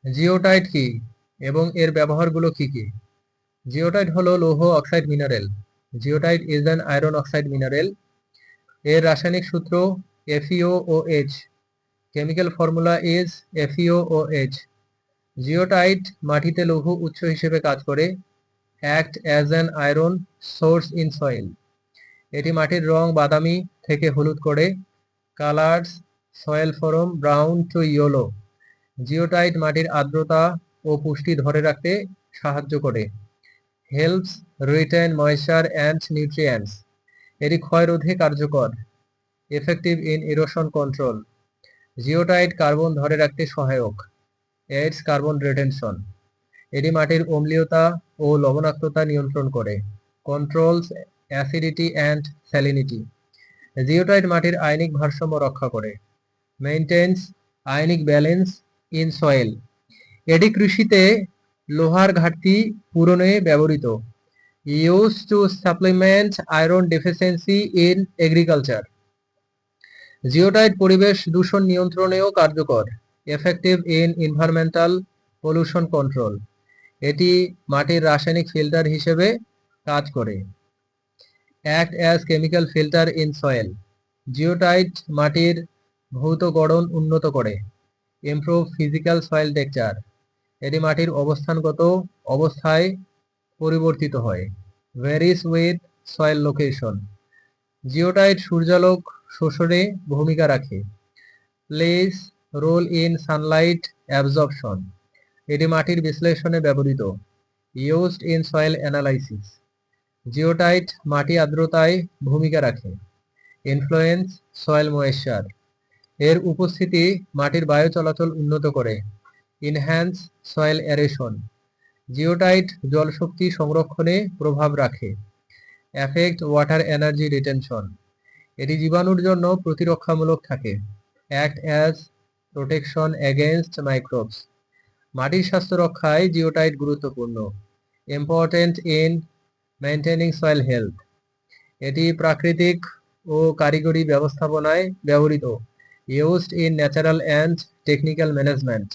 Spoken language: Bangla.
জিওটাইট কি এবং এর ব্যবহারগুলো কি কি? জিওটাইট হলো লৌহ oxide mineral. Goethite is an iron oxide mineral. এর রাসায়নিক সূত্র FeOOH। Chemical formula is FeOOH। Goethite মাটিতে লৌহ উৎস হিসেবে কাজ করে। Act as an iron source in soil. এটি মাটির রং বাদামি থেকে হলুদ করে। Colours soil from brown to yellow. Goethite মাটির আর্দ্রতা ও পুষ্টি ধরে রাখতে সাহায্য করে। Helps retain moisture and nutrients. এটি ক্ষয় রোধে কার্যকর। Effective in erosion control. জিওটাইট carbon ধরে রাখতে সহায়ক। Aids carbon retention. এটি মাটির অম্লীয়তা ও লবণাক্ততা নিয়ন্ত্রণ করে। Controls acidity and salinity. Goethite মাটির আয়নিক ভারসাম্য রক্ষা করে। Maintains ionic balance in soil. এটি কৃষিতে লোহার ঘাটতি পূরণে ব্যবহৃত। Use to supplement iron deficiency in agriculture. Goethite পরিবেশ দূষণ নিয়ন্ত্রণেও কার্যকর। Effective in environmental pollution control. এটি মাটির রাসায়নিক ফিল্টার হিসেবে কাজ করে। Act as chemical filter in soil. Goethite মাটির ভৌত গঠন উন্নত করে। Improve physical soil texture. এটি মাটির অবস্থানগত অবস্থায় পরিবর্তিত হয়। Varies with soil location. Goethite সূর্যালোক শোষণে ভূমিকা রাখে। Plays role in sunlight absorption. এটি মাটির বিশ্লেষণে ব্যবহৃত। Used in soil analysis. Goethite মাটি আর্দ্রতায় ভূমিকা রাখে। Influence soil moisture. এর উপস্থিতি মাটির বায়ু চলাচল উন্নত করে। Enhance soil aeration. জিওটাইট জলশক্তি সংরক্ষণে প্রভাব রাখে। Affect water energy retention. এটি জীবাণুর জন্য প্রতিরক্ষামূলক থাকে। Act as protection against microbes. মাটির স্বাস্থ্য রক্ষায় জিওটাইট গুরুত্বপূর্ণ। Important in maintaining soil health. এটি প্রাকৃতিক ও কারিগরি ব্যবস্থাপনায় ব্যবহৃত। Used in natural and technical management.